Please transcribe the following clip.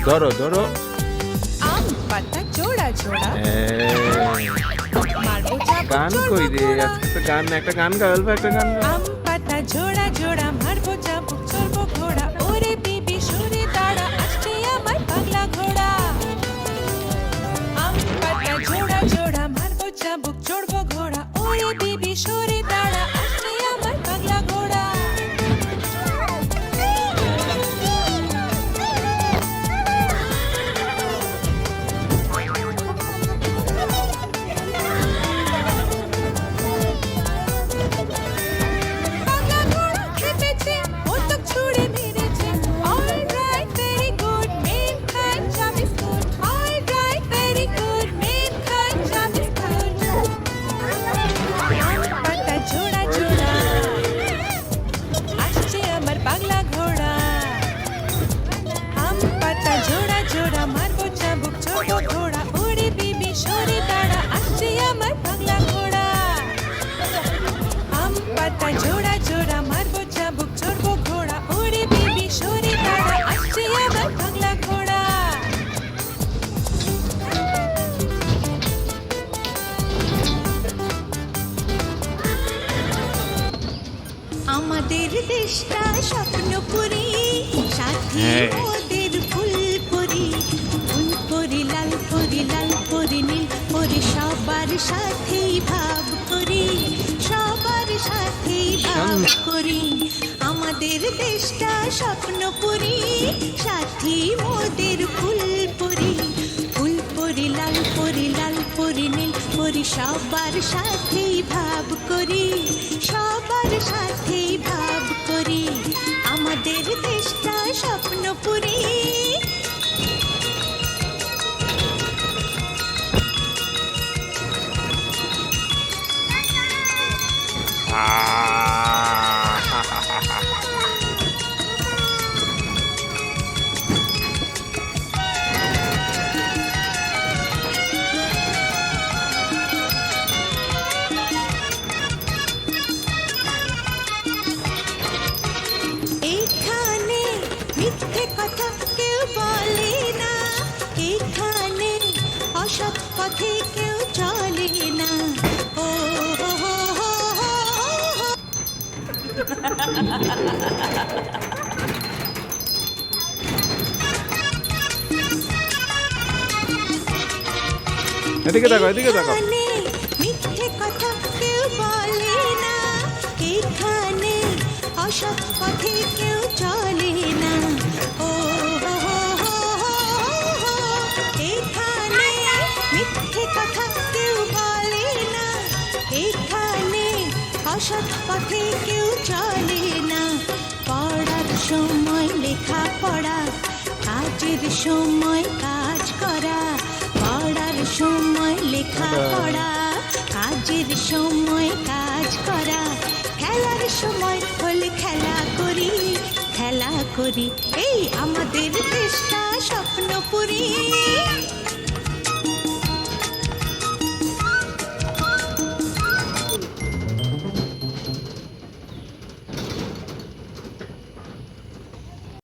ধরো ধরো। আম পাতা জোড়া জোড়া মারবো গান কই রে? আজকে তো গান, একটা গান গাওয়ালবা, একটা গান গাও। আম পাতা জোড়া জোড়া মারবো চাবুক চড়বো ঘোড়া, ওরে বিবি সরে দাঁড়া আসছে আমার পাগলা ঘোড়া। আম পাতা জোড়া জোড়া মারবো চাবুক চড়বো ঘোড়া, ওরে বিবি সরে দাঁড়া আসছে আমার পাগলা ঘোড়া। পাগলা ঘোড়া খেপেছে, মস্তক ছুঁড়ে মেরেছে। All right, very good, মেম খান চা biscuit. All right, very good, মেম খান চা বিস্কুট। আম পাতা জোড়া জোড়া আসছে আমার পাগলা ঘোড়া। আম পাতা জোড়া জোড়া মারবো চাবুক চড়বো ঘোড়া, ওরে বিবি সরে দাঁড়া আসছে আমার পাগলা ঘোড়া। আম পাতা জোড়া জোড়া মারবো চাবুক চড়বো ঘোড়া, ওরে বিবি সরে দাঁড়া আসছে আমার পাগলা ঘোড়া। আমাদের দেশটা স্বপ্নপুরী, সাথী ওদের ফুলপুরি। ফুলপুরি লাল পরি, লাল পরি নীল পরি, সবার সাথেই ভাব করি, সবার সাথেই ভাব করি। আমাদের দেশটা স্বপ্নপুরী, সাথী মোদের ফুলপুরি। ফুলপুরি লাল পরি, লাল পরি নীল পরি, সবার সাথেই ভাব করি, সবার সাথেই ভাব করি। আমাদের দেশটা স্বপ্নপুরী। এখানে মিথ্যে কথা কেউ বলে না, এখানে অসৎ পথে কেউ চলে না। ও হো হো হো হো হো। এদিকে দেখো, এদিকে দেখো। এখানে মিথ্যে কথা কেউ বলে না, এখানে অসৎ পথে কেউ চলে না। ও হো হো হো হো হো। এখানে মিথ্যে কথা কেউ বলে না, এখানে অসৎ পথে কেউ চলে না। পড়ার সময় লেখা পড়া, কাজের সময় কাজ করা। পড়ার সময় লেখা পড়া, কাজের সময় কাজ করা। খেলার সময় হলে খেলা করি, খেলা করি। এই আমাদের দেশটা স্বপ্নপুরী।